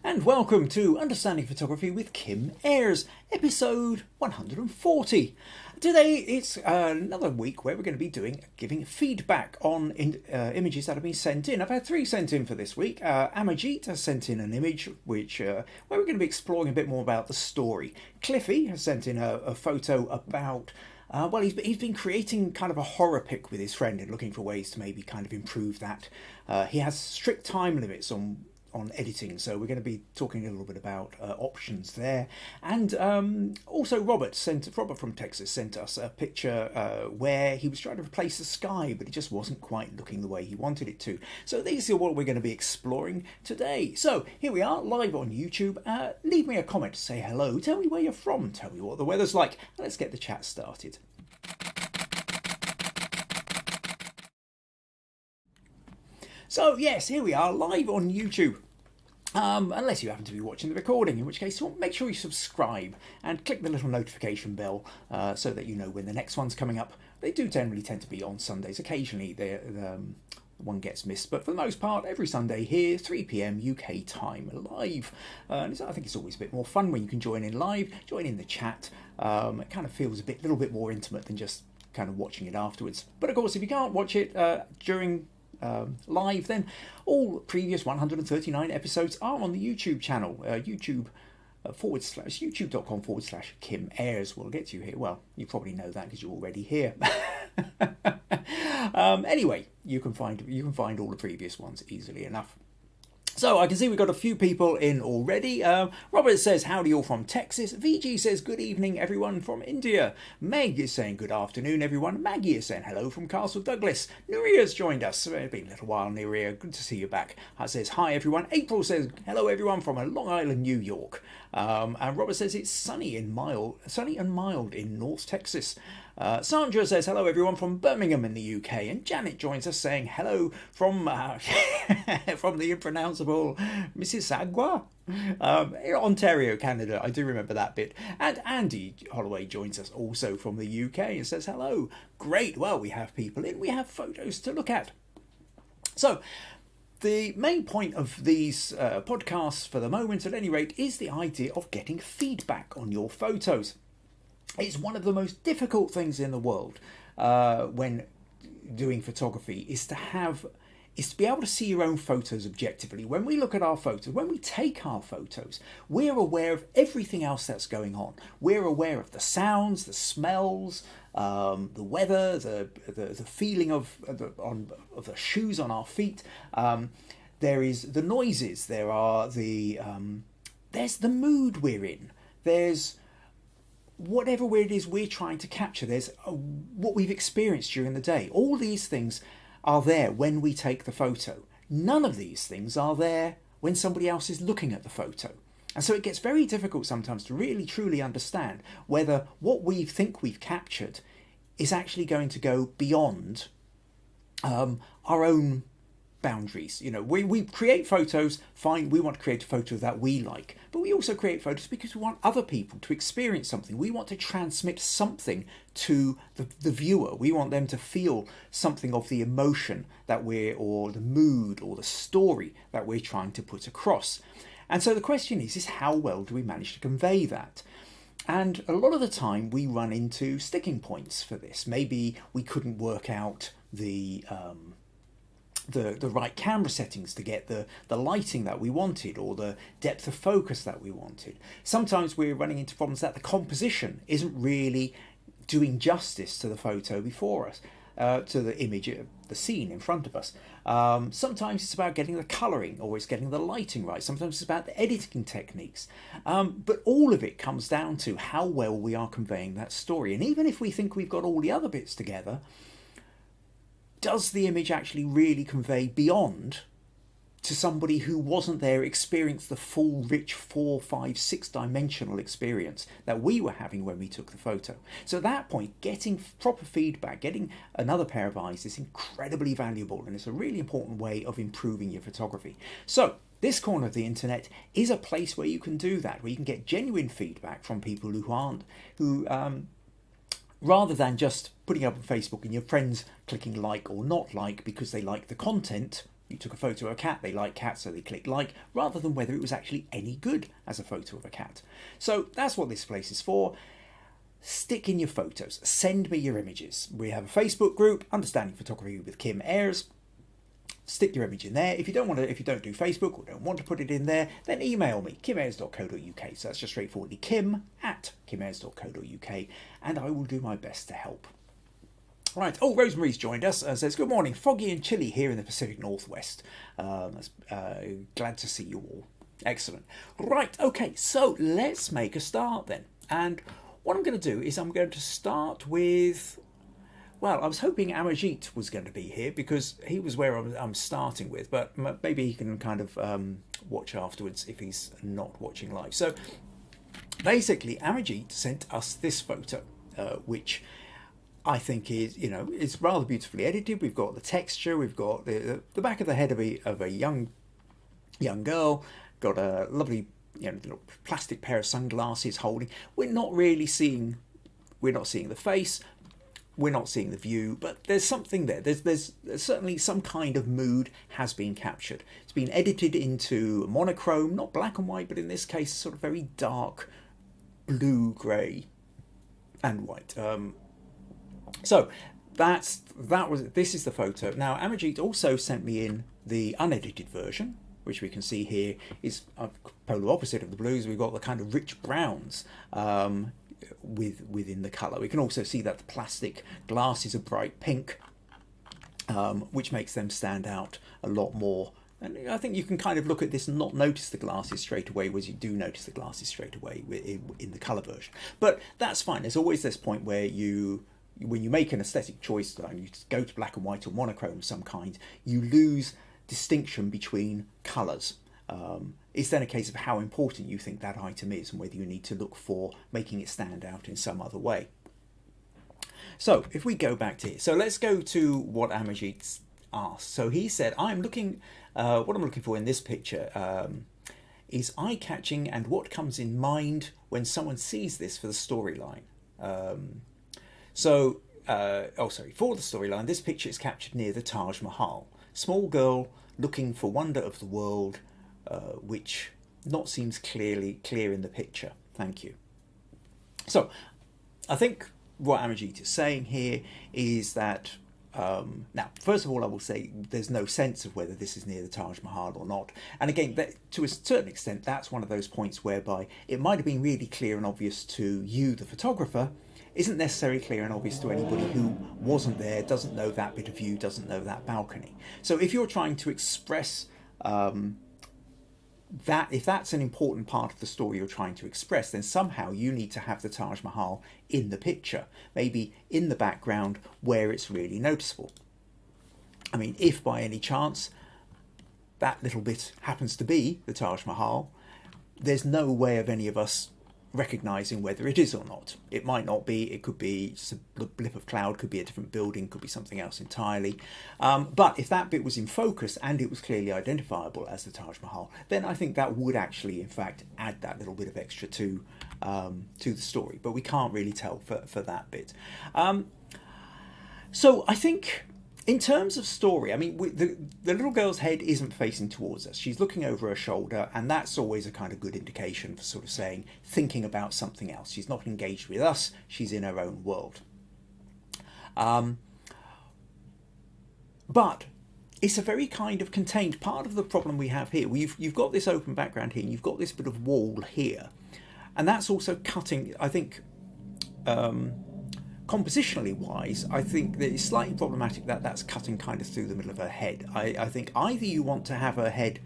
and welcome to Understanding Photography with Kim Ayres, episode 140. Today it's another week where we're going to be giving feedback on images that have been sent in. I've had 3 sent in for this week. Amerjeet has sent in an image where we're going to be exploring a bit more about the story. Cliffy has sent in a photo about he's been creating kind of a horror pic with his friend and looking for ways to maybe kind of improve that. He has strict time limits on editing, so we're going to be talking a little bit about options there. And also Robert from Texas sent us a picture where he was trying to replace the sky, but it just wasn't quite looking the way he wanted it to. So these are what we're going to be exploring today. So here we are, live on YouTube. Leave me a comment, say hello, tell me where you're from, tell me what the weather's like. Let's get the chat started. So yes, here we are, live on YouTube. Unless you happen to be watching the recording, in which case make sure you subscribe and click the little notification bell so that you know when the next one's coming up. They do generally tend to be on Sundays. Occasionally one gets missed, but for the most part, every Sunday here, 3 PM UK time, live. I think it's always a bit more fun when you can join in live, join in the chat. It kind of feels a little bit more intimate than just kind of watching it afterwards. But of course, if you can't watch it during live, then all previous 139 episodes are on the YouTube channel, youtube.com/Kim Ayres. We'll get you here. Well, you probably know that because you're already here. Anyway, you can find all the previous ones easily enough. So I can see we've got a few people in already. Robert says, howdy all from Texas. VG says, good evening everyone from India. Meg is saying, good afternoon everyone. Maggie is saying, hello from Castle Douglas. Nuria's joined us. It's been a little while, Nuria. Good to see you back. Says, hi everyone. April says, hello everyone from Long Island, New York. And Robert says, it's sunny and mild in North Texas. Sandra says, hello everyone from Birmingham in the UK. And Janet joins us saying, hello from from the impronounceable Mississauga, Ontario, Canada. I do remember that bit. And Andy Holloway joins us also from the UK and says, hello. Great. Well, we have people in. We have photos to look at. So the main point of these podcasts for the moment, at any rate, is the idea of getting feedback on your photos. It's one of the most difficult things in the world when doing photography is to be able to see your own photos objectively. When we look at our photos, when we take our photos, we're aware of everything else that's going on. We're aware of the sounds, the smells, the weather, the feeling of the shoes on our feet. There is the noises. There's the mood we're in. There's whatever it is we're trying to capture. There's what we've experienced during the day. All these things are there when we take the photo. None of these things are there when somebody else is looking at the photo. And so it gets very difficult sometimes to really truly understand whether what we think we've captured is actually going to go beyond our own boundaries. You know, we create photos, fine, we want to create a photo that we like, but we also create photos because we want other people to experience something. We want to transmit something to the viewer. We want them to feel something of the emotion or the mood or the story that we're trying to put across. And so the question is how well do we manage to convey that? And a lot of the time we run into sticking points for this. Maybe we couldn't work out the right camera settings to get the lighting that we wanted or the depth of focus that we wanted. Sometimes we're running into problems that the composition isn't really doing justice to the photo before us, to the image, the scene in front of us. Sometimes it's about getting the colouring or it's getting the lighting right. Sometimes it's about the editing techniques. But all of it comes down to how well we are conveying that story. And even if we think we've got all the other bits together, does the image actually really convey beyond to somebody who wasn't there, experience the full, rich 4, 5, 6 dimensional experience that we were having when we took the photo? So at that point, getting proper feedback, getting another pair of eyes is incredibly valuable, and it's a really important way of improving your photography. So this corner of the internet is a place where you can do that, where you can get genuine feedback from people who rather than just putting up on Facebook and your friends clicking like or not like because they like the content You took a photo of a cat, they like cats, so they click like, rather than whether it was actually any good as a photo of a cat. So that's what this place is for. Stick in your photos. Send me your images. We have a Facebook group, Understanding Photography with Kim Ayres. Stick your image in there. If you don't do Facebook or don't want to put it in there, then email me, kimayres.co.uk. So that's just straightforwardly kim@kimayres.co.uk, and I will do my best to help. Right. Oh, Rosemary's joined us and says, good morning. Foggy and chilly here in the Pacific Northwest. Glad to see you all. Excellent. Right. Okay. So let's make a start then. And what I'm going to do is I'm going to start with, well, I was hoping Amerjeet was going to be here because he was where I'm starting with, but maybe he can kind of watch afterwards if he's not watching live. So basically, Amerjeet sent us this photo, which I think is, it's rather beautifully edited. We've got the texture, we've got the back of the head of a young girl, got a lovely, little plastic pair of sunglasses holding. We're not seeing the face, we're not seeing the view, but there's something there. There's certainly some kind of mood has been captured. It's been edited into monochrome, not black and white, but in this case, sort of very dark blue, grey, and white. So this is the photo. Now Amerjeet also sent me in the unedited version, which we can see here is a polar opposite of the blues. We've got the kind of rich browns within the colour. We can also see that the plastic glasses are bright pink, which makes them stand out a lot more. And I think you can kind of look at this and not notice the glasses straight away, whereas you do notice the glasses straight away in the colour version. But that's fine. There's always this point where when you make an aesthetic choice, and you go to black and white or monochrome of some kind, you lose distinction between colours. It's then a case of how important you think that item is and whether you need to look for making it stand out in some other way. So if we go back to here, so let's go to what Amerjeet asked. So he said, what I'm looking for in this picture is eye-catching and what comes in mind when someone sees this for the storyline. For the storyline, this picture is captured near the Taj Mahal. Small girl looking for wonder of the world, which not seems clear in the picture. Thank you. So I think what Amerjeet is saying here is that, now, first of all, I will say there's no sense of whether this is near the Taj Mahal or not. And again, to a certain extent, that's one of those points whereby it might have been really clear and obvious to you, the photographer, isn't necessarily clear and obvious to anybody who wasn't there, doesn't know that bit of view, doesn't know that balcony. So if you're trying to express that, if that's an important part of the story you're trying to express, then somehow you need to have the Taj Mahal in the picture, maybe in the background where it's really noticeable. I mean, if by any chance that little bit happens to be the Taj Mahal, there's no way of any of us recognising whether it is or not. It might not be, it could be just a blip of cloud, could be a different building, could be something else entirely. But if that bit was in focus and it was clearly identifiable as the Taj Mahal, then I think that would actually, in fact, add that little bit of extra to the story. But we can't really tell for that bit. So I think, in terms of story, I mean, the little girl's head isn't facing towards us. She's looking over her shoulder, and that's always a kind of good indication for sort of saying, thinking about something else. She's not engaged with us. She's in her own world. But it's a very kind of contained part of the problem we have here. You've got this open background here, and you've got this bit of wall here. And that's also cutting, I think, compositionally wise, I think that it's slightly problematic that that's cutting kind of through the middle of her head. I think either you want to have her head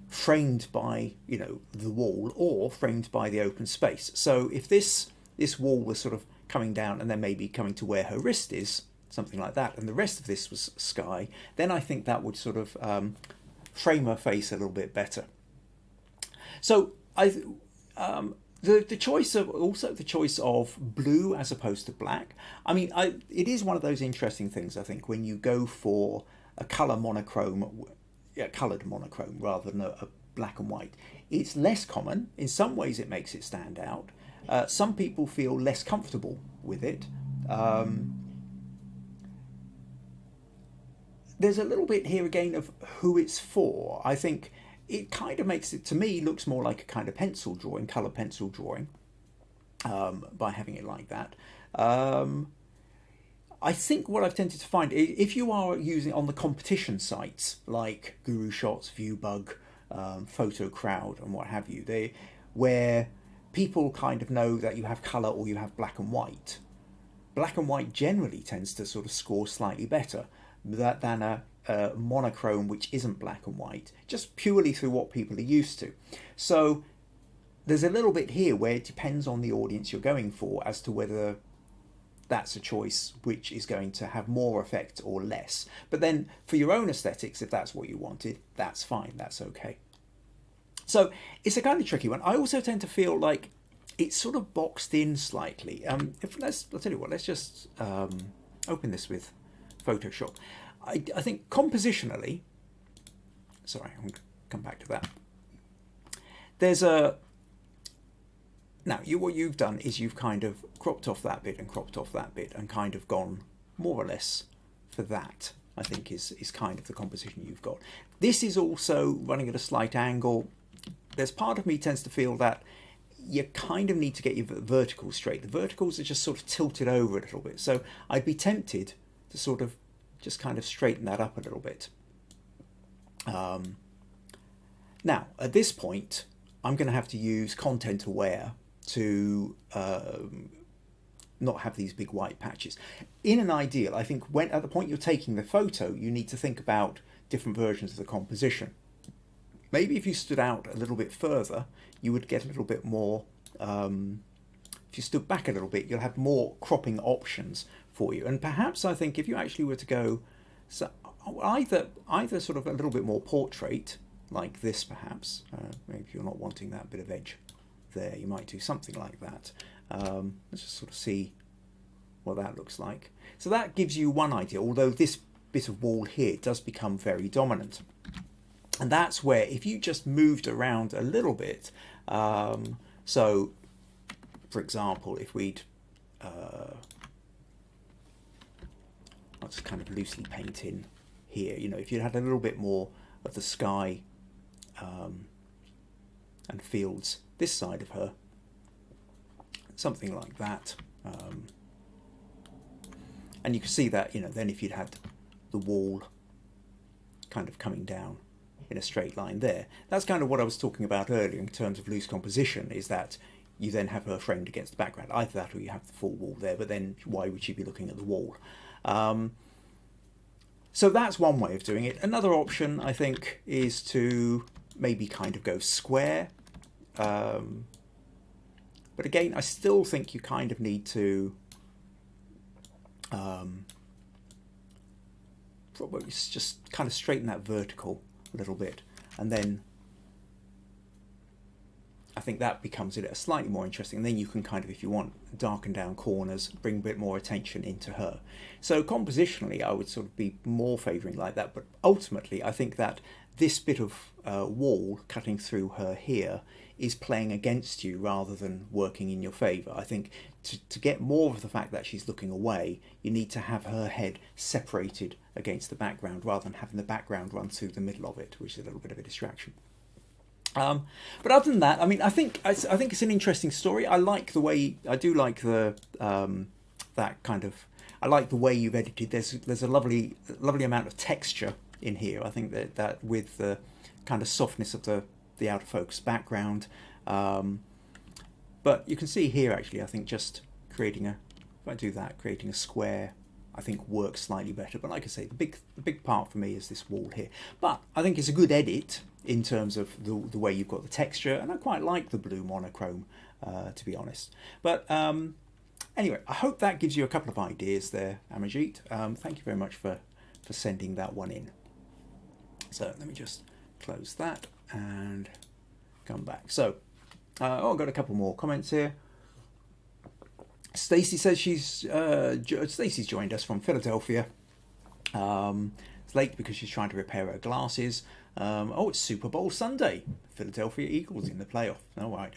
framed by, the wall or framed by the open space. So if this wall was sort of coming down and then maybe coming to where her wrist is, something like that, and the rest of this was sky, then I think that would sort of frame her face a little bit better. So the choice of blue as opposed to black. I mean, it is one of those interesting things, I think, when you go for a coloured monochrome rather than a black and white. It's less common. In some ways, it makes it stand out. Some people feel less comfortable with it. there's a little bit here again of who it's for. I think it kind of makes it, to me, looks more like a kind of pencil drawing, colour pencil drawing, by having it like that. I think what I've tended to find, if you are using on the competition sites like Guru Shots, Viewbug, Photo Crowd, and what have you, where people kind of know that you have colour or you have black and white. Black and white generally tends to sort of score slightly better than a monochrome which isn't black and white, just purely through what people are used to. So there's a little bit here where it depends on the audience you're going for as to whether that's a choice which is going to have more effect or less. But then for your own aesthetics, if that's what you wanted, that's fine, that's okay. So it's a kind of tricky one. I also tend to feel like it's sort of boxed in slightly. I'll tell you what, let's just open this with Photoshop. I think compositionally, sorry, I'm going to come back to that. There's a, now what you've done is you've kind of cropped off that bit and cropped off that bit and kind of gone more or less for that, I think is kind of the composition you've got. This is also running at a slight angle. There's part of me tends to feel that you kind of need to get your verticals straight. The verticals are just sort of tilted over a little bit. So I'd be tempted to sort of just kind of straighten that up a little bit. Now, at this point, I'm going to have to use content aware to not have these big white patches. In an ideal, I think when at the point you're taking the photo, you need to think about different versions of the composition. Maybe if you stood out a little bit further, you would get a little bit more, if you stood back a little bit, you'll have more cropping options for you. And perhaps I think if you actually were to go, so either sort of a little bit more portrait, like this perhaps, maybe if you're not wanting that bit of edge there, you might do something like that. Let's just sort of see what that looks like. So that gives you one idea, although this bit of wall here does become very dominant. And that's where, if you just moved around a little bit, so for example, if we'd, I'll just kind of loosely paint in here, you know, if you had a little bit more of the sky and fields this side of her, something like that. And you can see that, you know, then if you'd had the wall kind of coming down in a straight line there, that's kind of what I was talking about earlier in terms of loose composition, is that you then have her framed against the background. Either that or you have the full wall there, but then why would she be looking at the wall? So that's one way of doing it. Another option, I think, is to maybe kind of go square. But again, I still think you kind of need to probably just kind of straighten that vertical a little bit, and then I think that becomes it slightly more interesting. And then you can kind of, if you want, darken down corners, bring a bit more attention into her. So compositionally, I would sort of be more favouring like that. But ultimately, I think that this bit of wall cutting through her here is playing against you rather than working in your favour. I think to get more of the fact that she's looking away, you need to have her head separated against the background rather than having the background run through the middle of it, which is a little bit of a distraction. But other than that, I mean, I think it's an interesting story. I like the way, I do like the that kind of, I like the way you've edited. There's a lovely amount of texture in here. I think that with the kind of softness of the out of focus background, but you can see here actually, I think just creating if I do that, creating a square, I think works slightly better. But like I say, the big part for me is this wall here. But I think it's a good edit in terms of the way you've got the texture, and I quite like the blue monochrome, to be honest. But anyway, I hope that gives you a couple of ideas there, Amerjeet. Thank you very much for sending that one in. So let me just close that and come back. So I've got a couple more comments here. Stacey says Stacey's joined us from Philadelphia. It's late because she's trying to repair her glasses. Oh, it's Super Bowl Sunday. Philadelphia Eagles in the playoff. All right,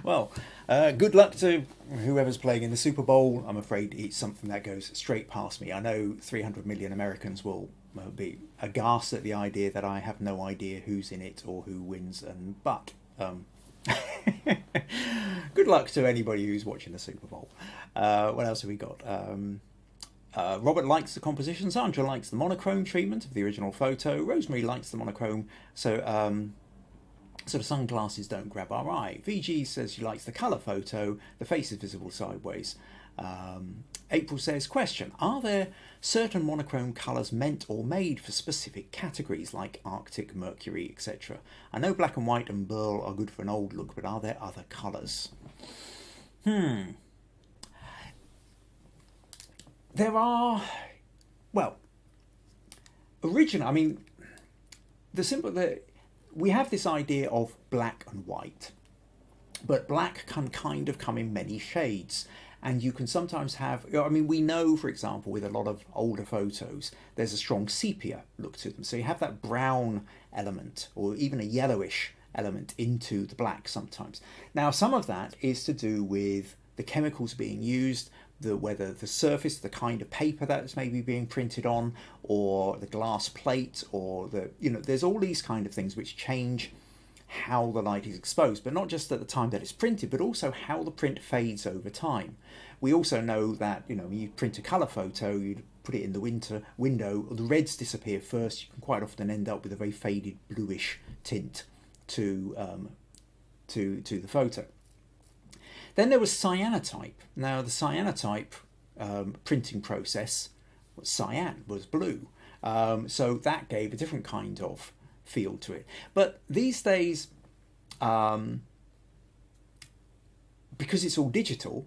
well, good luck to whoever's playing in the Super Bowl. I'm afraid it's something that goes straight past me. I know 300 million Americans will be aghast at the idea that I have no idea who's in it or who wins, but good luck to anybody who's watching the Super Bowl. What else have we got? Robert likes the composition. Sandra likes the monochrome treatment of the original photo. Rosemary likes the monochrome, so the sunglasses don't grab our eye. VG says she likes the colour photo. The face is visible sideways. April says, question, are there certain monochrome colours meant or made for specific categories like Arctic, Mercury, etc.? I know black and white and burl are good for an old look, but are there other colours? There are, well, we have this idea of black and white, but black can kind of come in many shades. And you can sometimes have, we know, for example, with a lot of older photos, there's a strong sepia look to them. So you have that brown element or even a yellowish element into the black sometimes. Now, some of that is to do with the chemicals being used, whether the surface, the kind of paper that's maybe being printed on, or the glass plate, or there's all these kind of things which change how the light is exposed, but not just at the time that it's printed, but also how the print fades over time. We also know that, when you print a colour photo, you put it in the window, the reds disappear first. You can quite often end up with a very faded bluish tint to the photo. Then there was cyanotype. Now the cyanotype printing process was cyan, was blue. So that gave a different kind of feel to it. But these days, because it's all digital,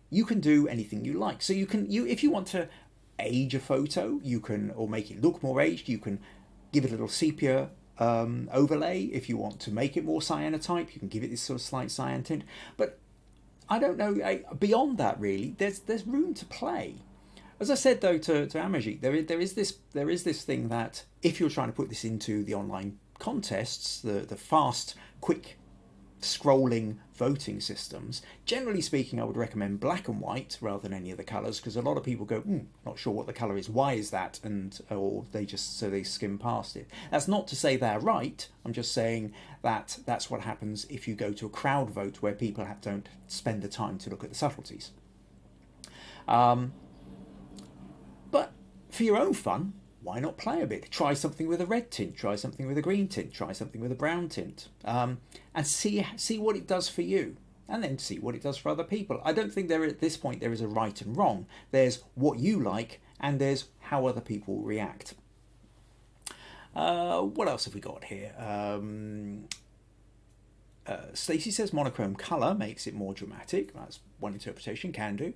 you can do anything you like. So if you want to age a photo, you can, or make it look more aged, you can give it a little sepia overlay. If you want to make it more cyanotype, you can give it this sort of slight cyan tint. But I don't know, beyond that really, there's room to play. As I said though to Amerjeet, there is this thing that if you're trying to put this into the online contests, the fast, quick scrolling voting systems, generally speaking I would recommend black and white rather than any of the colours, because a lot of people go, not sure what the colour is, why is that, or they skim past it. That's not to say they're right, I'm just saying that that's what happens if you go to a crowd vote where people don't spend the time to look at the subtleties. But for your own fun, why not play a bit? Try something with a red tint, try something with a green tint, try something with a brown tint, and see what it does for you, and then see what it does for other people. I don't think at this point there is a right and wrong. There's what you like, and there's how other people react. What else have we got here? Stacey says monochrome colour makes it more dramatic. That's one interpretation, can do.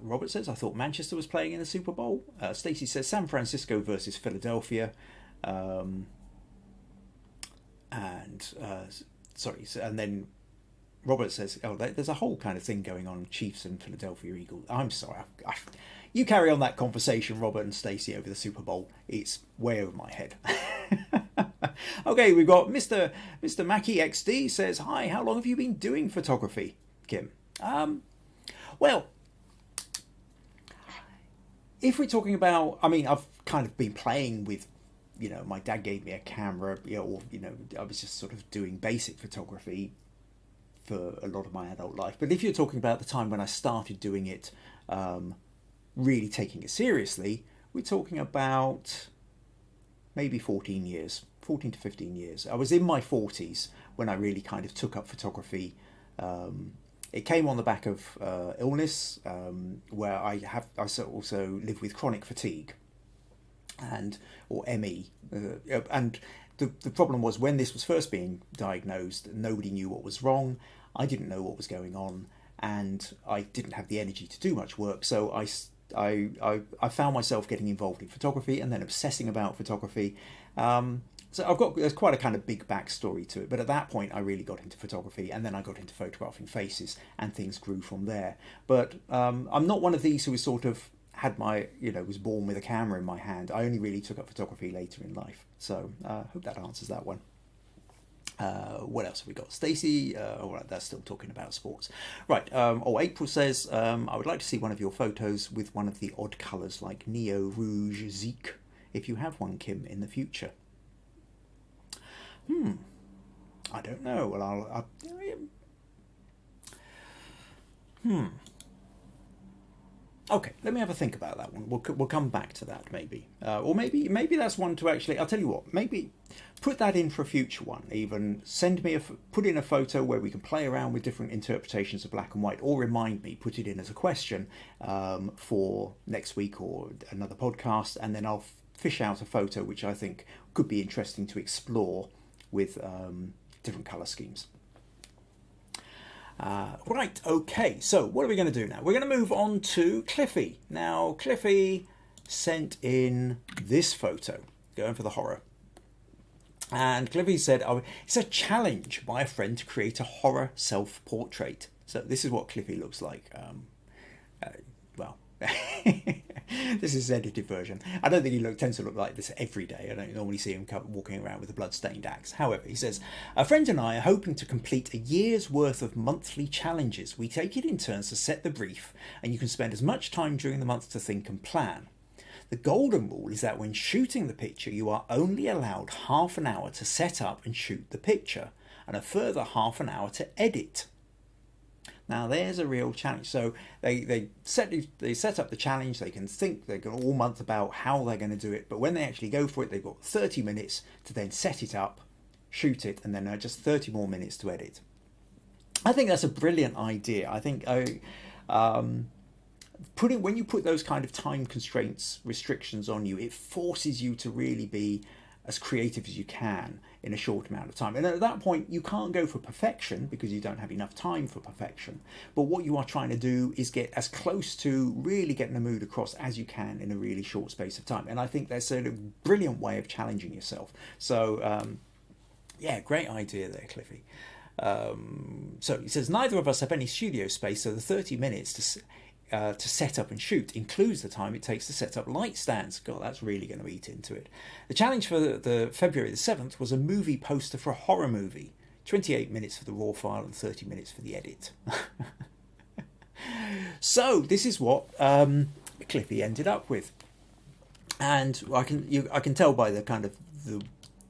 Robert says, I thought Manchester was playing in the Super Bowl. Stacey says San Francisco versus Philadelphia. And then Robert says, there's a whole kind of thing going on, Chiefs and Philadelphia Eagles. I'm sorry. You carry on that conversation, Robert and Stacey, over the Super Bowl. It's way over my head. Okay, we've got Mr. Mackie XD says, hi, how long have you been doing photography, Kim? Well, if we're talking about, I've kind of been playing with, my dad gave me a camera, I was just sort of doing basic photography for a lot of my adult life. But if you're talking about the time when I started doing it, really taking it seriously, we're talking about maybe 14 to 15 years. I was in my 40s when I really kind of took up photography. It came on the back of illness, where I also live with chronic fatigue, or ME, and the problem was when this was first being diagnosed, nobody knew what was wrong. I didn't know what was going on, and I didn't have the energy to do much work. So I found myself getting involved in photography and then obsessing about photography. So there's quite a kind of big backstory to it, but at that point I really got into photography, and then I got into photographing faces, and things grew from there. But I'm not one of these who is sort of had my, was born with a camera in my hand. I only really took up photography later in life. So hope that answers that one. What else have we got? Stacey, all right, that's still talking about sports. Right, April says, I would like to see one of your photos with one of the odd colours like Neo, Rouge, Zik, if you have one, Kim, in the future. I don't know. Well, Okay, let me have a think about that one. We'll come back to that maybe, or maybe that's one to actually. I'll tell you what. Maybe put that in for a future one. Even send me put in a photo where we can play around with different interpretations of black and white, or remind me, put it in as a question for next week or another podcast, and then I'll fish out a photo which I think could be interesting to explore with different colour schemes. Right, okay, so what are we going to do now? We're going to move on to Cliffy. Now, Cliffy sent in this photo, going for the horror. And Cliffy said, it's a challenge by a friend to create a horror self-portrait. So this is what Cliffy looks like. This is his edited version. I don't think he tends to look like this every day. I don't normally see him walking around with a blood-stained axe. However, he says, a friend and I are hoping to complete a year's worth of monthly challenges. We take it in turns to set the brief, and you can spend as much time during the month to think and plan. The golden rule is that when shooting the picture, you are only allowed half an hour to set up and shoot the picture, and a further half an hour to edit. Now there's a real challenge. So they set up the challenge. They can think they've got all month about how they're going to do it, but when they actually go for it, they've got 30 minutes to then set it up, shoot it, and then just 30 more minutes to edit. I think that's a brilliant idea. I think when you put those kind of time constraints, restrictions on you, it forces you to really be as creative as you can in a short amount of time. And at that point, you can't go for perfection because you don't have enough time for perfection. But what you are trying to do is get as close to really getting the mood across as you can in a really short space of time. And I think that's a brilliant way of challenging yourself. So, yeah, great idea there, Cliffy. So he says, neither of us have any studio space, so the 30 minutes to set up and shoot includes the time it takes to set up light stands. God, that's really going to eat into it. The challenge for the February the 7th was a movie poster for a horror movie. 28 minutes for the raw file and 30 minutes for the edit. So this is what Cliffy ended up with. And I can tell by the kind of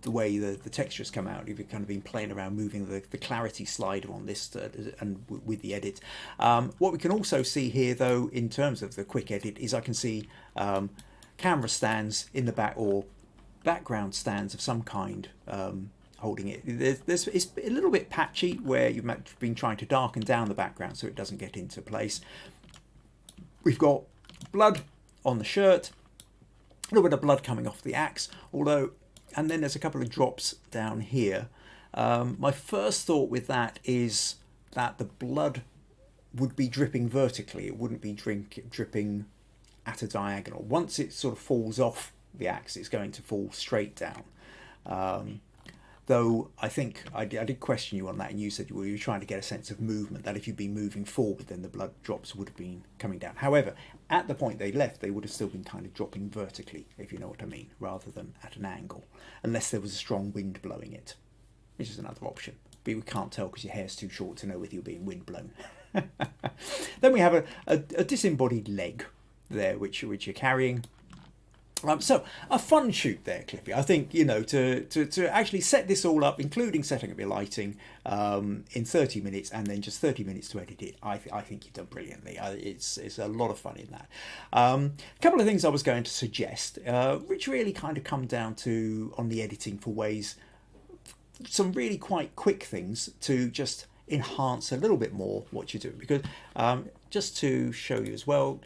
the way the textures come out. You've kind of been playing around moving the clarity slider on this and with the edit. What we can also see here, though, in terms of the quick edit, is I can see camera stands in the back, or background stands of some kind holding it. It's a little bit patchy where you've been trying to darken down the background so it doesn't get into place. We've got blood on the shirt, a little bit of blood coming off the axe, and then there's a couple of drops down here. My first thought with that is that the blood would be dripping vertically. It wouldn't be dripping at a diagonal. Once it sort of falls off the axe, it's going to fall straight down. Though I think I did question you on that, and you said you were trying to get a sense of movement, that if you'd been moving forward, then the blood drops would have been coming down. However, at the point they left, they would have still been kind of dropping vertically, if you know what I mean, rather than at an angle, unless there was a strong wind blowing it, which is another option. But we can't tell because your hair's too short to know whether you're being wind blown. Then we have a disembodied leg there, which you're carrying. So a fun shoot there, Cliffy. I think, to actually set this all up, including setting up your lighting, in 30 minutes and then just 30 minutes to edit it, I think you've done brilliantly. It's a lot of fun in that. A couple of things I was going to suggest, which really kind of come down to on the editing for ways, some really quite quick things to just enhance a little bit more what you're doing. Because just to show you as well,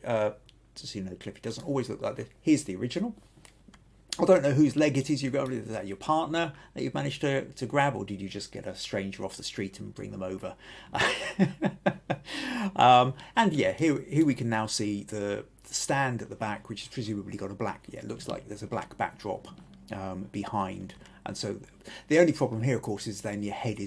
so you know, Cliffy doesn't always look like this. Here's the original. I don't know whose leg it is you've got. Is that your partner that you've managed to grab, or did you just get a stranger off the street and bring them over? And yeah, here we can now see the stand at the back, which has presumably got a black, it looks like there's a black backdrop behind. And so the only problem here, of course, is then your head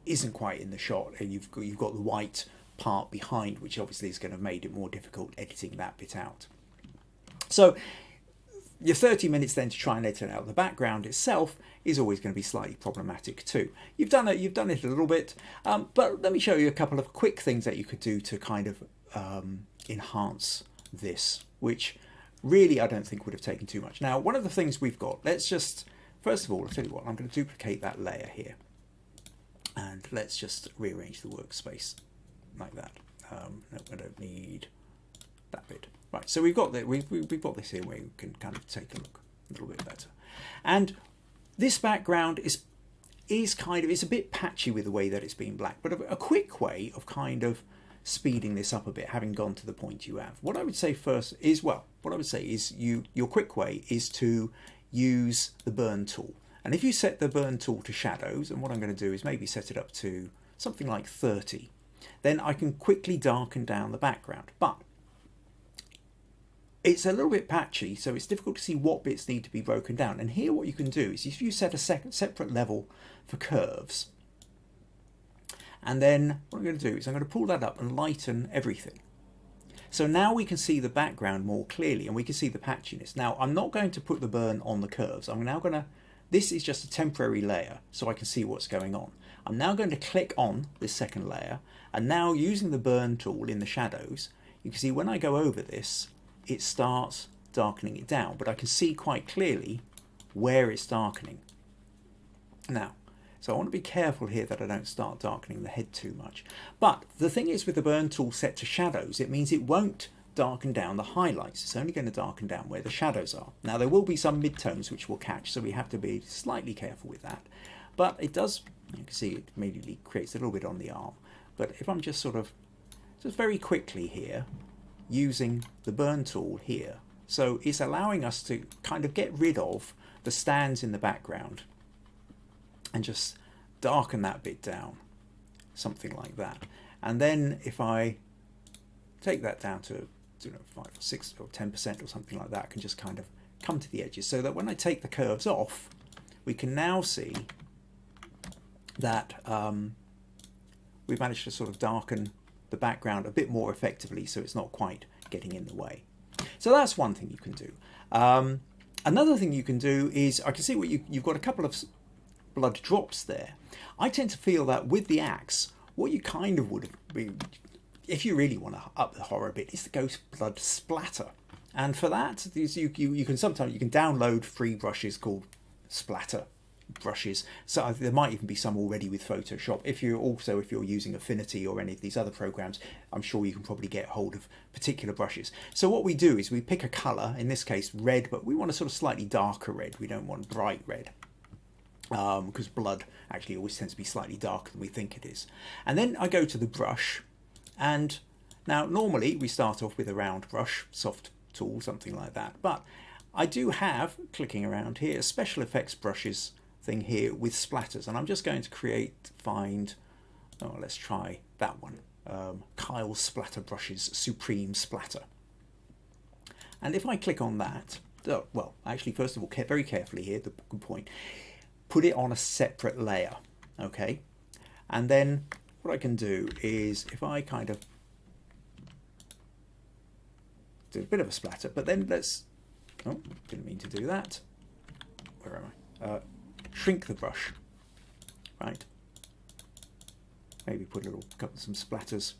isn't quite in the shot, and you've got the white part behind, which obviously is going to have made it more difficult editing that bit out. So your 30 minutes then to try and edit out the background itself is always going to be slightly problematic too. You've done it a little bit, but let me show you a couple of quick things that you could do to kind of enhance this, which really I don't think would have taken too much. Now, one of the things we've got, let's just, first of all, I'll tell you what, I'm going to duplicate that layer here. And let's just rearrange the workspace like that. No, I don't need that bit. Right, so we've got this here where we can kind of take a look a little bit better. And this background is kind of, it's a bit patchy with the way that it's been black, but a quick way of kind of speeding this up a bit, having gone to the point you have. What I would say first is, well, what I would say is your quick way is to use the burn tool. And if you set the burn tool to shadows, and what I'm going to do is maybe set it up to something like 30, then I can quickly darken down the background. But it's a little bit patchy, so it's difficult to see what bits need to be broken down. And here what you can do is if you set a separate level for curves, and then what I'm going to do is I'm going to pull that up and lighten everything. So now we can see the background more clearly and we can see the patchiness. Now I'm not going to put the burn on the curves. I'm now going to, this is just a temporary layer so I can see what's going on. I'm now going to click on this second layer, and now using the burn tool in the shadows, you can see when I go over this, it starts darkening it down, but I can see quite clearly where it's darkening. Now, so I want to be careful here that I don't start darkening the head too much. But the thing is, with the burn tool set to shadows, it means it won't darken down the highlights. It's only going to darken down where the shadows are. Now there will be some midtones which will catch, so we have to be slightly careful with that. But it does, you can see it immediately creates a little bit on the arm. But if I'm just sort of, just very quickly here, using the burn tool here, so it's allowing us to kind of get rid of the stands in the background and just darken that bit down, something like that. And then if I take that down to 5 or 6 or 10% or something like that, I can just kind of come to the edges so that when I take the curves off, we can now see that we've managed to sort of darken the background a bit more effectively, so it's not quite getting in the way. So that's one thing you can do. Another thing you can do is, I can see what you've got a couple of blood drops there. I tend to feel that with the axe, what you kind of would be, if you really want to up the horror a bit, is the ghost blood splatter. And for that, you can download free brushes called splatter brushes. So there might even be some already with Photoshop. If you're using Affinity or any of these other programs, I'm sure you can probably get hold of particular brushes. So what we do is we pick a color, in this case red, but we want a sort of slightly darker red. We don't want bright red, because blood actually always tends to be slightly darker than we think it is. And then I go to the brush, and now normally we start off with a round brush, soft tool, something like that, but I do have, clicking around here, special effects brushes thing here with splatters, and I'm just going to let's try that one, Kyle Splatter Brushes Supreme Splatter. And if I click on that, well, actually, first of all, very carefully here, the good point, put it on a separate layer, okay? And then what I can do is, if I kind of do a bit of a splatter, but then oh, didn't mean to do that. Where am I? Shrink the brush, right? Maybe put some splatters.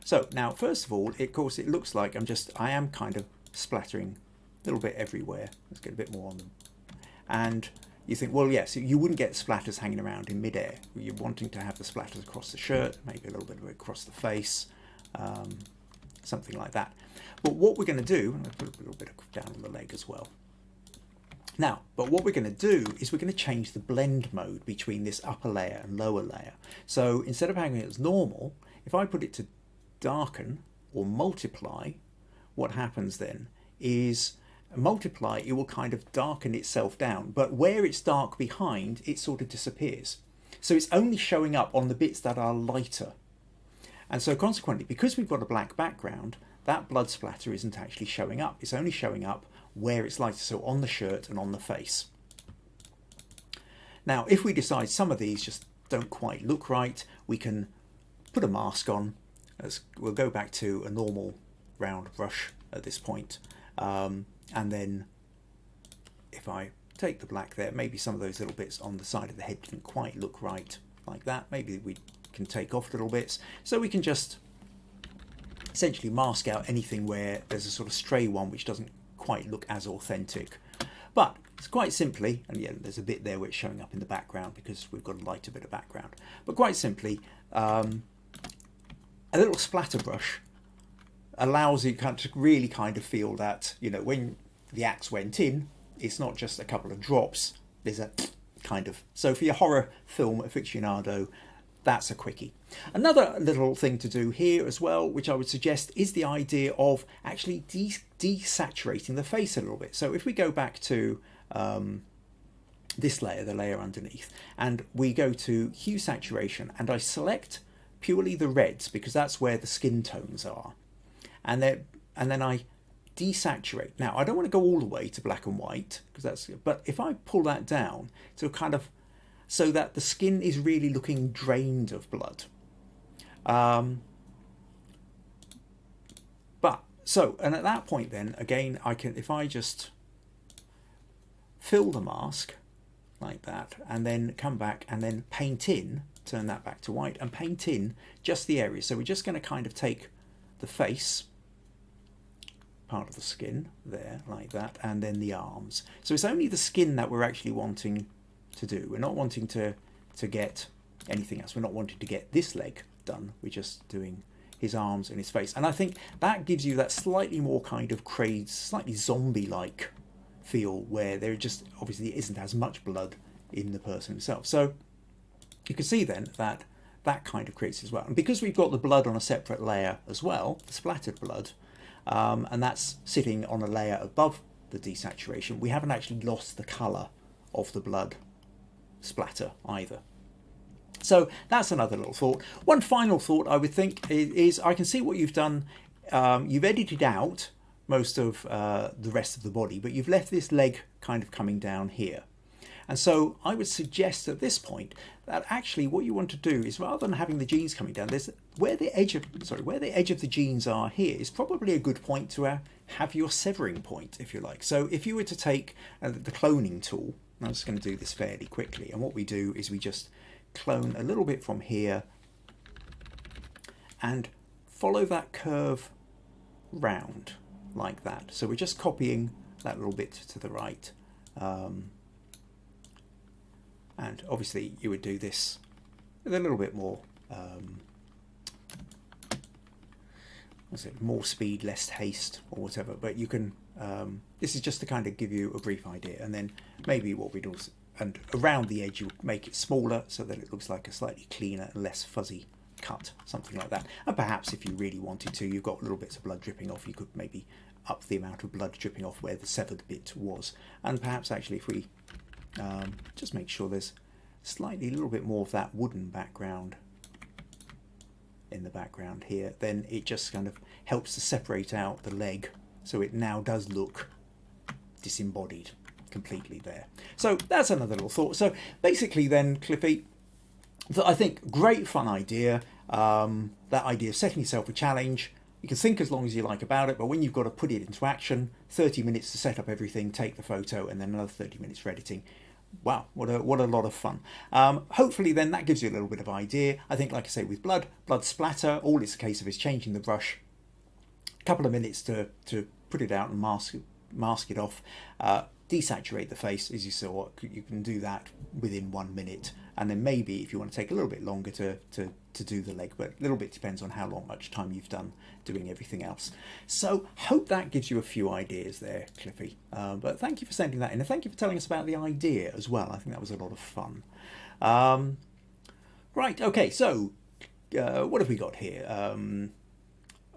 So now, first of all, of course, it looks like I am kind of splattering a little bit everywhere. Let's get a bit more on them. And you think, well, yes, you wouldn't get splatters hanging around in midair. You're wanting to have the splatters across the shirt, maybe a little bit across the face, something like that. But what we're going to do, I'm going to put a little bit down on the leg as well. Now, but what we're going to do is we're going to change the blend mode between this upper layer and lower layer. So instead of having it as normal, if I put it to darken or multiply, what happens then is multiply, it will kind of darken itself down, but where it's dark behind, it sort of disappears. So it's only showing up on the bits that are lighter. And so consequently, because we've got a black background, that blood splatter isn't actually showing up. It's only showing up where it's lighter, so on the shirt and on the face. Now, if we decide some of these just don't quite look right, we can put a mask on, we'll go back to a normal round brush at this point. And then if I take the black there, maybe some of those little bits on the side of the head didn't quite look right like that. Maybe we can take off little bits. So we can just essentially mask out anything where there's a sort of stray one which doesn't quite look as authentic. But it's quite simply, and yeah, there's a bit there where it's showing up in the background because we've got a lighter bit of background. But quite simply, a little splatter brush allows you to really kind of feel that, you know, when the axe went in, it's not just a couple of drops, there's a kind of... So for your horror film aficionado, that's a quickie. Another little thing to do here as well, which I would suggest, is the idea of actually desaturating the face a little bit. So if we go back to this layer, the layer underneath, and we go to hue saturation, and I select purely the reds because that's where the skin tones are, and then I desaturate. Now I don't want to go all the way to black and white because that's, but if I pull that down to kind of so that the skin is really looking drained of blood. And at that point then, again, I can, if I just fill the mask like that, and then come back and then paint in, turn that back to white, and paint in just the area. So we're just going to kind of take the face, part of the skin there, like that, and then the arms. So it's only the skin that we're actually wanting to do. We're not wanting to get anything else. We're not wanting to get this leg done. We're just doing his arms and his face. And I think that gives you that slightly more kind of crazed, slightly zombie-like feel where there just obviously isn't as much blood in the person himself. So you can see then that that kind of creates as well. And because we've got the blood on a separate layer as well, the splattered blood, and that's sitting on a layer above the desaturation, we haven't actually lost the colour of the blood splatter either. So that's another little thought. One final thought I would think is I can see what you've done. You've edited out most of the rest of the body, but you've left this leg kind of coming down here. And so I would suggest at this point that actually what you want to do is, rather than having the jeans coming down, there's where the edge of the jeans are here is probably a good point to have your severing point, if you like. So if you were to take the cloning tool, I'm just going to do this fairly quickly, and what we do is we just clone a little bit from here and follow that curve round like that. So we're just copying that little bit to the right. And obviously you would do this with a little bit more, more speed, less haste or whatever, but you can, this is just to kind of give you a brief idea. And then maybe what we'd also, and around the edge you make it smaller so that it looks like a slightly cleaner and less fuzzy cut, something like that. And perhaps if you really wanted to, you've got little bits of blood dripping off, you could maybe up the amount of blood dripping off where the severed bit was. And perhaps actually if we just make sure there's slightly a little bit more of that wooden background in the background here, then it just kind of helps to separate out the leg so it now does look disembodied completely there. So that's another little thought. So basically then, Cliffy, I think great fun idea. That idea of setting yourself a challenge. You can think as long as you like about it, but when you've got to put it into action, 30 minutes to set up everything, take the photo, and then another 30 minutes for editing. Wow, what a lot of fun. Hopefully then that gives you a little bit of idea. I think, like I say, with blood splatter, all it's a case of is changing the brush, a couple of minutes to put it out and mask it off, desaturate the face, as you saw. You can do that within 1 minute, and then maybe if you want to take a little bit longer to do the leg, but a little bit depends on how much time you've done doing everything else. So hope that gives you a few ideas there, Cliffy. But thank you for sending that in, and thank you for telling us about the idea as well. I think that was a lot of fun. Right, okay, so what have we got here?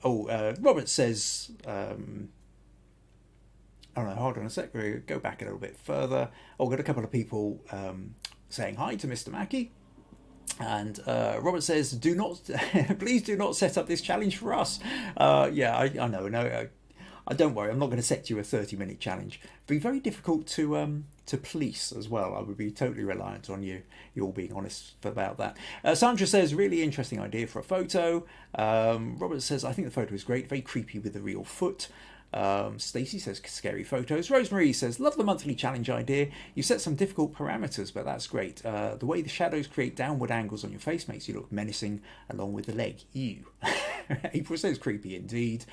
Robert says, hold on a sec, we'll go back a little bit further. I've got a couple of people saying hi to Mr. Mackey. And Robert says, please do not set up this challenge for us. Yeah, I know. I don't worry, I'm not going to set you a 30-minute challenge. It'd be very difficult to to police as well. I would be totally reliant on you all being honest about that. Sandra says, really interesting idea for a photo. Robert says, I think the photo is great, very creepy with the real foot. Stacey says, scary photos. Rosemary says, love the monthly challenge idea. You set some difficult parameters, but that's great. The way the shadows create downward angles on your face makes you look menacing along with the leg. Ew. April says, creepy indeed.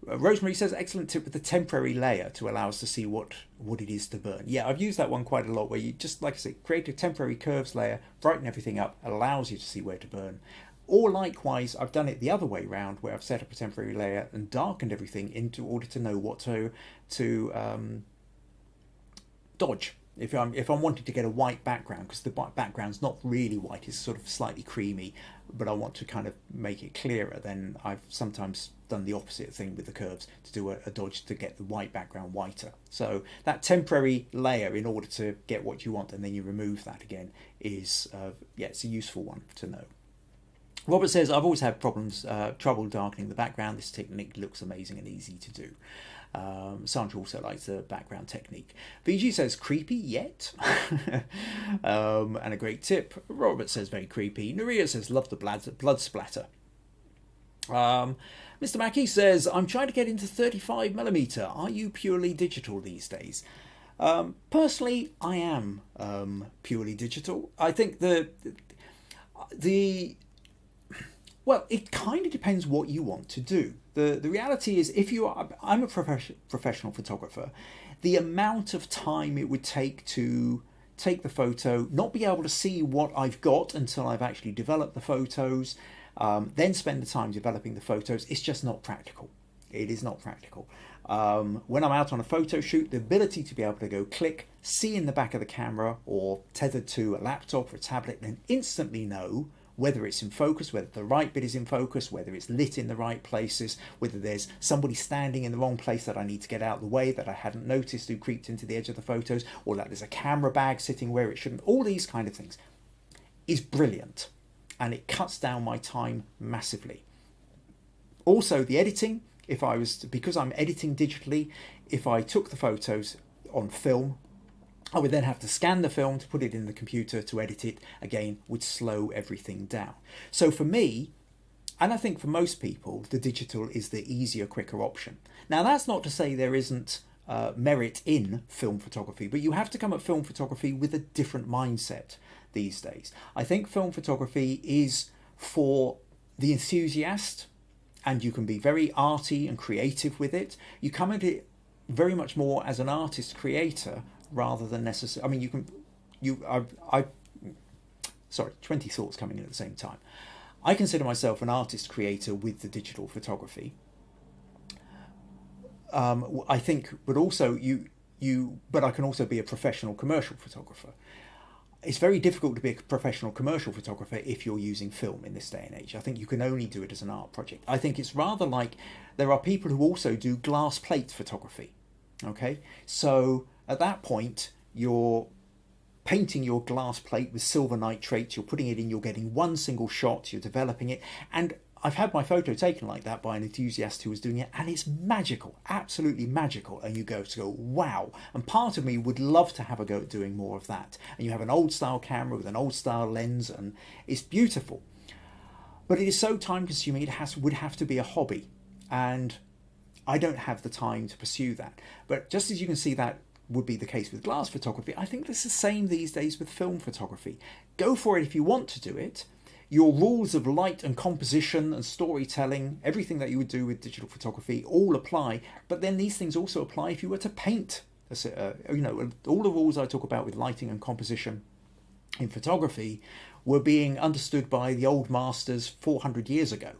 Rosemary says, excellent tip with the temporary layer to allow us to see what it is to burn. Yeah, I've used that one quite a lot, where you just, like I said, create a temporary curves layer, brighten everything up, allows you to see where to burn. Or likewise, I've done it the other way round, where I've set up a temporary layer and darkened everything in order to know what to dodge. If I'm wanting to get a white background, because the background's not really white, it's sort of slightly creamy, but I want to kind of make it clearer, then I've sometimes done the opposite thing with the curves to do a dodge to get the white background whiter. So that temporary layer in order to get what you want, and then you remove that again, is it's a useful one to know. Robert says, I've always had trouble darkening the background. This technique looks amazing and easy to do. Sandra also likes the background technique. VG says, creepy yet? And a great tip. Robert says, very creepy. Nuria says, love the blood splatter. Mr. Mackey says, I'm trying to get into 35mm. Are you purely digital these days? Personally, I am purely digital. I think well, it kind of depends what you want to do. The reality is, I'm a professional photographer, the amount of time it would take to take the photo, not be able to see what I've got until I've actually developed the photos, then spend the time developing the photos, it's just not practical. It is not practical. When I'm out on a photo shoot, the ability to be able to go click, see in the back of the camera or tethered to a laptop or a tablet, and instantly know whether it's in focus, whether the right bit is in focus, whether it's lit in the right places, whether there's somebody standing in the wrong place that I need to get out of the way that I hadn't noticed who creeped into the edge of the photos, or that there's a camera bag sitting where it shouldn't. All these kind of things is brilliant, and it cuts down my time massively. Also, the editing, because I'm editing digitally, if I took the photos on film, I would then have to scan the film to put it in the computer to edit it, again, would slow everything down. So for me, and I think for most people, the digital is the easier, quicker option. Now, that's not to say there isn't merit in film photography, but you have to come at film photography with a different mindset these days. I think film photography is for the enthusiast, and you can be very arty and creative with it. You come at it very much more as an artist creator rather than necessarily. I mean, sorry, 20 thoughts coming in at the same time. I consider myself an artist creator with the digital photography. I think, but also but I can also be a professional commercial photographer. It's very difficult to be a professional commercial photographer if you're using film in this day and age. I think you can only do it as an art project. I think it's rather like there are people who also do glass plate photography. Okay, so at that point, you're painting your glass plate with silver nitrates, you're putting it in, you're getting one single shot, you're developing it. And I've had my photo taken like that by an enthusiast who was doing it, and it's magical, absolutely magical. And you go, wow. And part of me would love to have a go at doing more of that. And you have an old style camera with an old style lens, and it's beautiful. But it is so time consuming, would have to be a hobby. And I don't have the time to pursue that. But just as you can see that would be the case with glass photography, I think it's the same these days with film photography. Go for it if you want to do it. Your rules of light and composition and storytelling, everything that you would do with digital photography, all apply. But then these things also apply if you were to paint. All the rules I talk about with lighting and composition in photography were being understood by the old masters 400 years ago.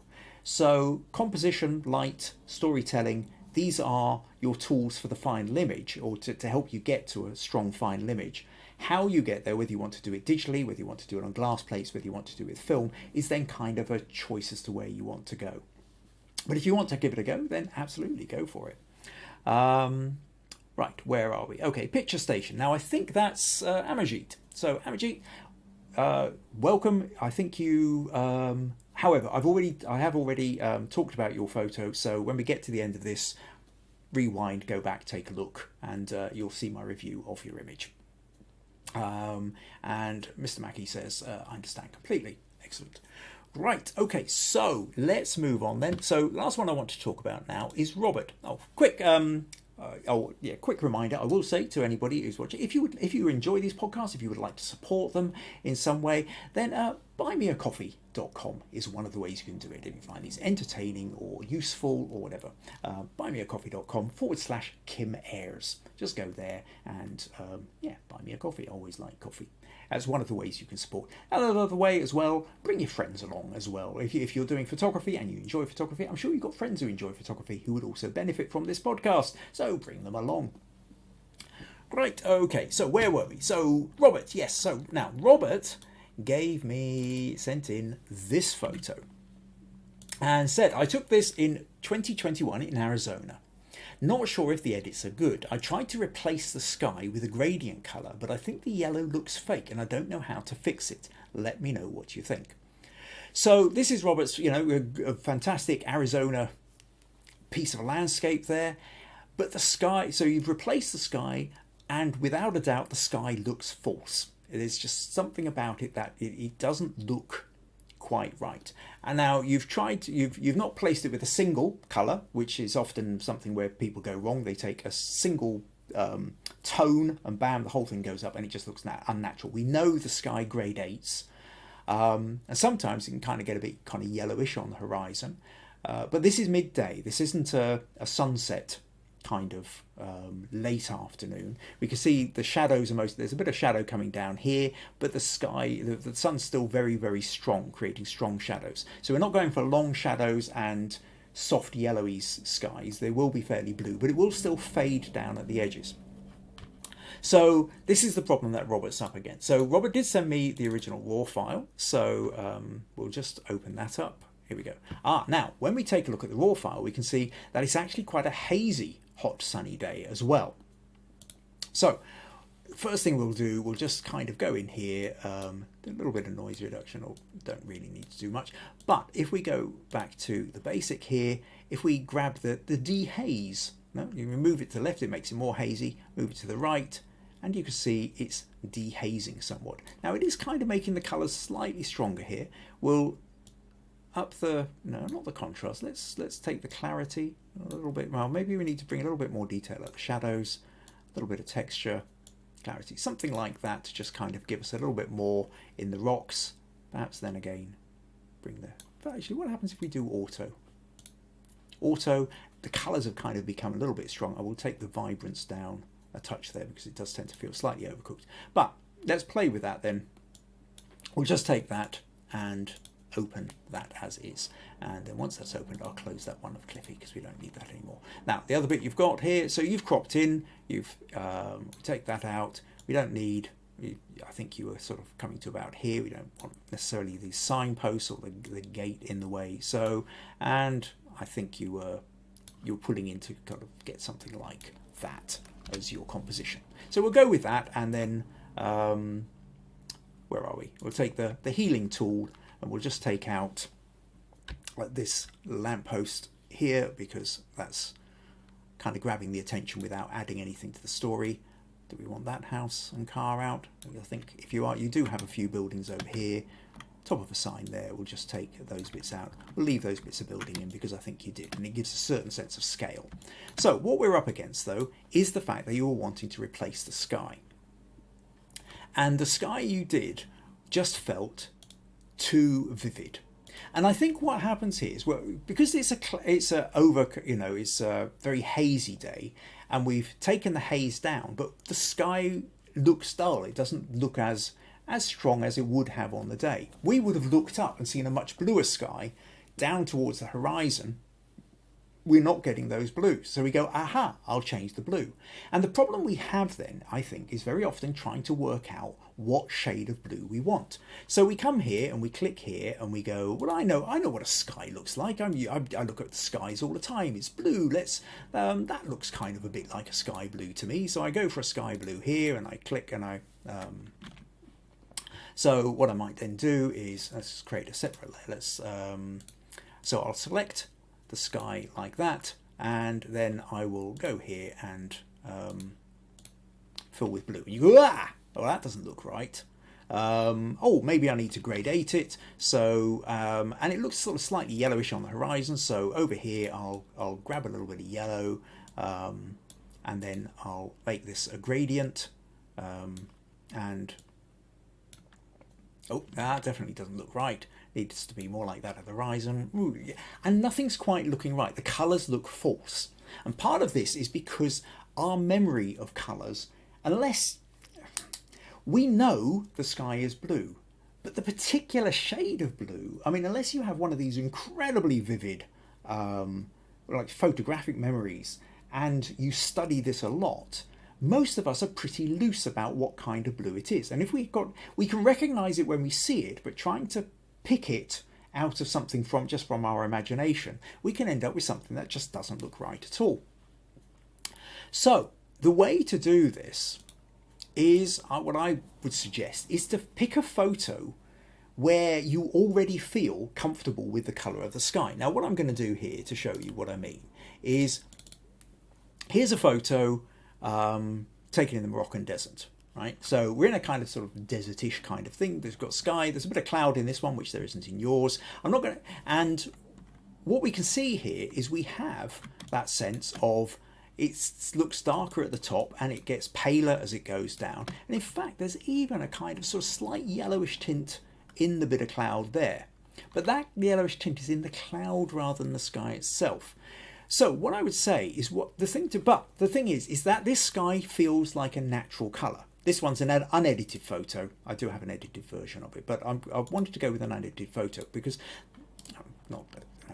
So composition, light, storytelling, these are your tools for the final image, or to help you get to a strong final image. How you get there, whether you want to do it digitally, whether you want to do it on glass plates, whether you want to do it with film, is then kind of a choice as to where you want to go. But if you want to give it a go, then absolutely go for it. Right, where are we? Okay, Picture Station. Now I think that's Amerjeet. So Amerjeet, welcome. I think you... However, I have already talked about your photo, so when we get to the end of this, rewind, go back, take a look, and you'll see my review of your image. And Mr. Mackey says, I understand completely. Excellent. Right, okay, so let's move on then. So last one I want to talk about now is Robert. Quick reminder, I will say to anybody who's watching, if you enjoy these podcasts, if you would like to support them in some way, then buymeacoffee.com is one of the ways you can do it. If you find these entertaining or useful or whatever, buymeacoffee.com/Kim Ayres. Just go there and buy me a coffee. I always like coffee. That's one of the ways you can support. Another way as well, bring your friends along as well. If you're doing photography and you enjoy photography, I'm sure you've got friends who enjoy photography who would also benefit from this podcast. So bring them along. Right, okay, so where were we? So Robert, yes, so now Robert sent in this photo and said, I took this in 2021 in Arizona. Not sure if the edits are good. I tried to replace the sky with a gradient colour, but I think the yellow looks fake and I don't know how to fix it. Let me know what you think. So this is Robert's, a fantastic Arizona piece of landscape there. But the sky, so you've replaced the sky and without a doubt the sky looks false. There's just something about it that it doesn't look quite right. And now you've not placed it with a single colour, which is often something where people go wrong. They take a single tone and bam, the whole thing goes up and it just looks unnatural. We know the sky gradates, and sometimes it can kind of get a bit kind of yellowish on the horizon, but this is midday. This isn't a sunset kind of late afternoon. We can see the shadows there's a bit of shadow coming down here, but the sky, the sun's still very, very strong, creating strong shadows. So we're not going for long shadows and soft yellowy skies. They will be fairly blue, but it will still fade down at the edges. So this is the problem that Robert's up against. So Robert did send me the original raw file, so we'll just open that up. Here we go. Now when we take a look at the raw file, we can see that it's actually quite a hazy hot sunny day as well. So first thing we'll do, we'll just kind of go in here, a little bit of noise reduction, or don't really need to do much, but if we go back to the basic here, if we grab the dehaze, you remove it to the left, it makes it more hazy, move it to the right, and you can see it's dehazing somewhat. Now it is kind of making the colours slightly stronger here. We'll up not the contrast, let's take the clarity a little bit. Well, maybe we need to bring a little bit more detail at the shadows, a little bit of texture, clarity, something like that, to just kind of give us a little bit more in the rocks. Perhaps then again but actually what happens if we do auto, the colours have kind of become a little bit strong. I will take the vibrance down a touch there because it does tend to feel slightly overcooked, but let's play with that then. We'll just take that and open that as is, and then once that's opened I'll close that one of Cliffy because we don't need that anymore. Now the other bit you've got here, so you've cropped in, you've take that out. We don't need, I think you were sort of coming to about here. We don't want necessarily these signposts or the gate in the way. So, and I think you're putting in to kind of get something like that as your composition. So we'll go with that, and then where are we? We'll take the healing tool and we'll just take out this lamppost here because that's kind of grabbing the attention without adding anything to the story. Do we want that house and car out? I think if you do have a few buildings over here, top of a sign there, we'll just take those bits out. We'll leave those bits of building in because I think you did, and it gives a certain sense of scale. So what we're up against though is the fact that you're wanting to replace the sky. And the sky you did just felt too vivid. And I think what happens here is, well, because it's a very hazy day, and we've taken the haze down, but the sky looks dull. It doesn't look as strong as it would have on the day. We would have looked up and seen a much bluer sky down towards the horizon. We're not getting those blues. So we go, aha, I'll change the blue. And the problem we have then, I think, is very often trying to work out what shade of blue we want. So we come here and we click here and we go, well, I know what a sky looks like. I look at the skies all the time. It's blue. That looks kind of a bit like a sky blue to me. So I go for a sky blue here and I click and I... So what I might then do is, let's create a separate layer. So I'll select the sky like that, and then I will go here and fill with blue. You go, ah, well, that doesn't look right. Oh, maybe I need to gradate it. So, and it looks sort of slightly yellowish on the horizon. So over here, I'll grab a little bit of yellow, and then I'll make this a gradient. And oh, that definitely doesn't look right. It needs to be more like that at the horizon. Ooh, yeah. And nothing's quite looking right. The colours look false. And part of this is because our memory of colours, unless we know the sky is blue, but the particular shade of blue, I mean, unless you have one of these incredibly vivid, like photographic memories, and you study this a lot, most of us are pretty loose about what kind of blue it is. And if we can recognize it when we see it, but trying to pick it out of something just from our imagination, we can end up with something that just doesn't look right at all. So the way to do this is, what I would suggest is to pick a photo where you already feel comfortable with the color of the sky. Now, what I'm going to do here to show you what I mean is, here's a photo taken in the Moroccan desert, right? So we're in a kind of sort of desertish kind of thing. There's got sky, there's a bit of cloud in this one, which there isn't in yours. And what we can see here is we have that sense of it looks darker at the top and it gets paler as it goes down. And in fact, there's even a kind of sort of slight yellowish tint in the bit of cloud there. But that yellowish tint is in the cloud rather than the sky itself. So what I would say is the thing is that this sky feels like a natural colour. This one's an unedited photo. I do have an edited version of it, but I wanted to go with an unedited photo because I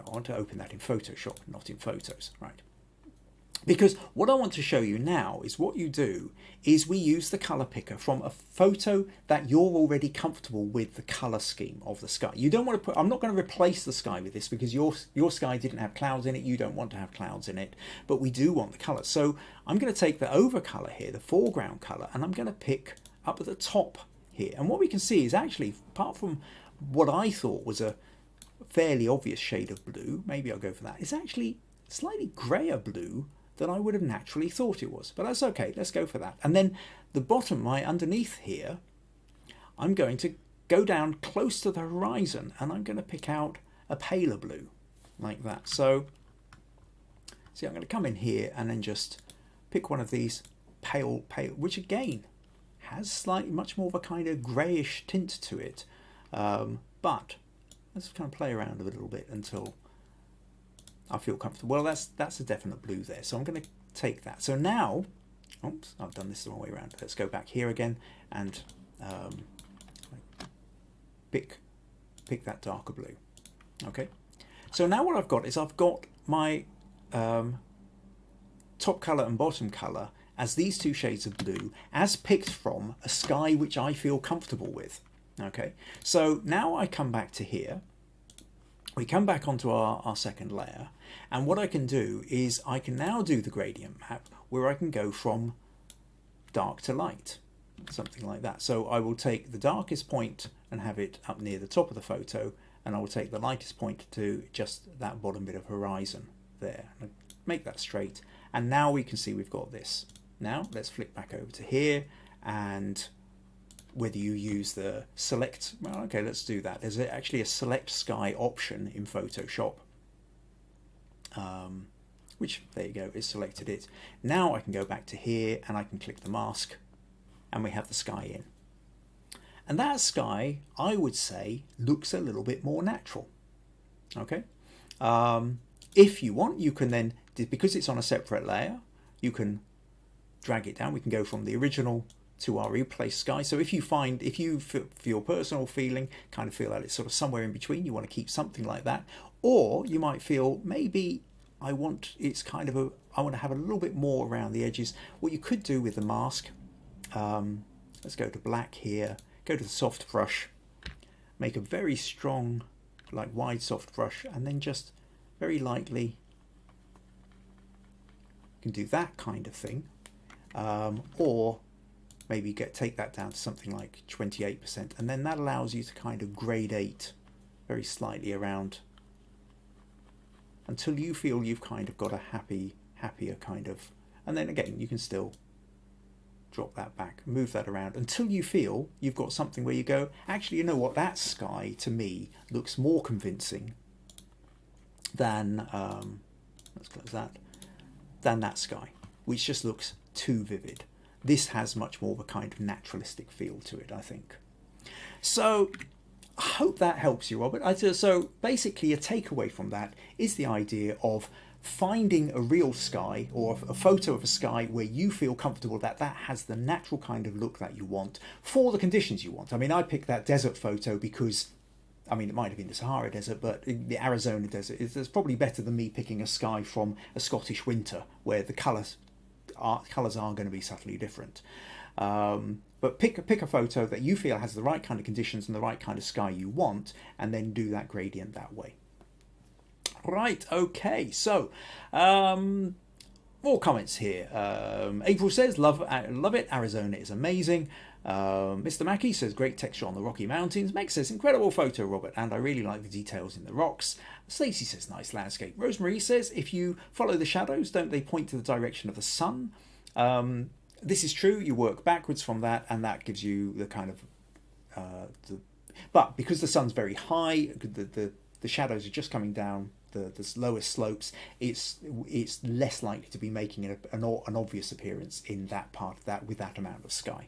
want to open that in Photoshop, not in Photos, right? Because what I want to show you now is what you do is we use the colour picker from a photo that you're already comfortable with the colour scheme of the sky. You don't want to I'm not going to replace the sky with this because your sky didn't have clouds in it. You don't want to have clouds in it, but we do want the colour. So I'm going to take the over colour here, the foreground colour, and I'm going to pick up at the top here. And what we can see is actually, apart from what I thought was a fairly obvious shade of blue, maybe I'll go for that, it's actually slightly greyer blue than I would have naturally thought it was, but that's okay, let's go for that. And then the bottom, underneath here, I'm going to go down close to the horizon and I'm going to pick out a paler blue like that. So see, I'm going to come in here and then just pick one of these pale, which again has slightly much more of a kind of greyish tint to it, but let's kind of play around a little bit until I feel comfortable. Well, that's a definite blue there. So I'm going to take that. So now, oops, I've done this the wrong way around. Let's go back here again and pick that darker blue. Okay. So now what I've got is I've got my top color and bottom color as these two shades of blue as picked from a sky which I feel comfortable with. Okay. So now I come back to here. We come back onto our second layer, and what I can do is I can now do the gradient map where I can go from dark to light, something like that. So I will take the darkest point and have it up near the top of the photo, and I will take the lightest point to just that bottom bit of horizon there. Make that straight, and now we can see we've got this. Now let's flick back over to here, and whether you use the select, well, okay, let's do that. There's actually a select sky option in Photoshop, which, there you go, it's selected it. Now I can go back to here and I can click the mask and we have the sky in. And that sky, I would say, looks a little bit more natural. Okay. If you want, you can then, because it's on a separate layer, you can drag it down. We can go from the original to our replaced sky. So if you for your personal feeling, kind of feel that it's sort of somewhere in between, you want to keep something like that, or you might feel maybe I want to have a little bit more around the edges. What you could do with the mask, let's go to black here, go to the soft brush, make a very strong, like wide soft brush, and then just very lightly, you can do that kind of thing, or maybe take that down to something like 28%, and then that allows you to kind of gradate very slightly around until you feel you've kind of got a happier kind of, and then again, you can still drop that back, move that around until you feel you've got something where you go, actually, you know what, that sky to me looks more convincing than, let's close that, than that sky, which just looks too vivid. This has much more of a kind of naturalistic feel to it, I think. So I hope that helps you, Robert. So basically a takeaway from that is the idea of finding a real sky or a photo of a sky where you feel comfortable that that has the natural kind of look that you want for the conditions you want. I mean, I picked that desert photo because, I mean, it might have been the Sahara Desert, but the Arizona Desert is probably better than me picking a sky from a Scottish winter where the colours are going to be subtly different. But pick a photo that you feel has the right kind of conditions and the right kind of sky you want, and then do that gradient that way. Right, okay, so more comments here. April says, love it, Arizona is amazing. Mr. Mackey says, great texture on the Rocky Mountains. Meg says, incredible photo, Robert, and I really like the details in the rocks. Stacey says, nice landscape. Rosemary says, if you follow the shadows, don't they point to the direction of the sun? This is true, you work backwards from that, and that gives you the kind of, but because the sun's very high, the shadows are just coming down the lowest slopes, it's less likely to be making an obvious appearance in that part of that with that amount of sky.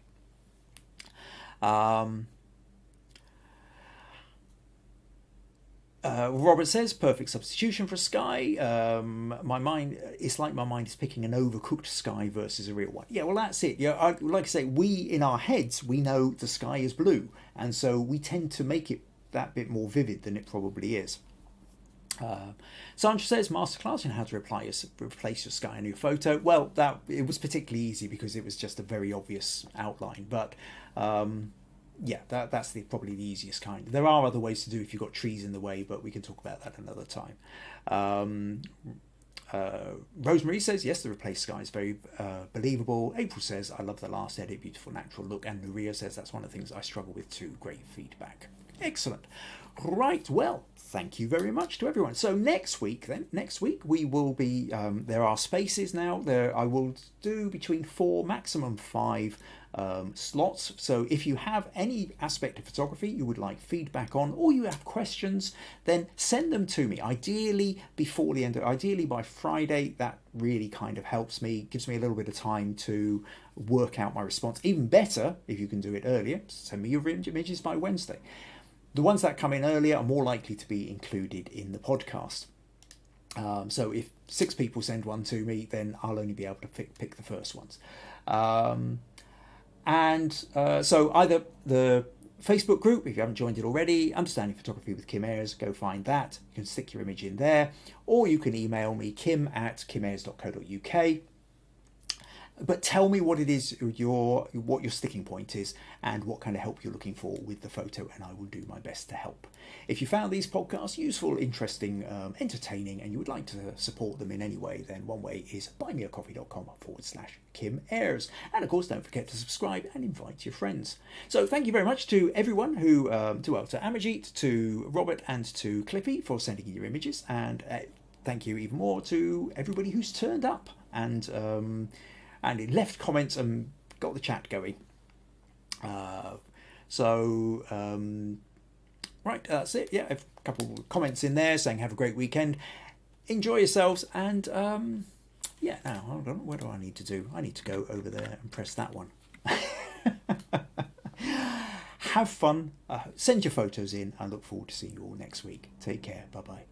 Robert says, perfect substitution for sky. It's like my mind is picking an overcooked sky versus a real one. Yeah, well, that's it. Yeah, like I say, in our heads, we know the sky is blue, and so we tend to make it that bit more vivid than it probably is. Sandra says, masterclass on how to replace your sky in your photo. Well, it was particularly easy because it was just a very obvious outline, but yeah, that's probably the easiest kind. There are other ways to do if you've got trees in the way, but we can talk about that another time. Rosemary says, yes, the replaced sky is very believable. April says, I love the last edit, beautiful natural look. And Nuria says, that's one of the things I struggle with too. Great feedback. Excellent. Right, well, thank you very much to everyone. So next week we will be, there are spaces now. I will do between 4, maximum 5 slots. So if you have any aspect of photography you would like feedback on, or you have questions, then send them to me. Ideally by Friday. That really kind of helps me, gives me a little bit of time to work out my response. Even better if you can do it earlier, send me your images by Wednesday. The ones that come in earlier are more likely to be included in the podcast. So if 6 people send one to me, then I'll only be able to pick the first ones. So either the Facebook group, if you haven't joined it already, Understanding Photography with Kim Ayres, go find that. You can stick your image in there, or you can email me, kim@kimayres.co.uk. But tell me what it is, what your sticking point is, and what kind of help you're looking for with the photo, and I will do my best to help. If you found these podcasts useful, interesting, entertaining, and you would like to support them in any way, then one way is buymeacoffee.com/Kim Ayres. And of course, don't forget to subscribe and invite your friends. So thank you very much to everyone who, to Amerjeet, to Robert, and to Cliffy for sending in your images, and thank you even more to everybody who's turned up and it left comments and got the chat going. Right, that's it. Yeah, a couple of comments in there saying have a great weekend, enjoy yourselves, and yeah, now hold on, what do I need to do? I need to go over there and press that one. Have fun, send your photos in. I look forward to seeing you all next week. Take care, bye bye.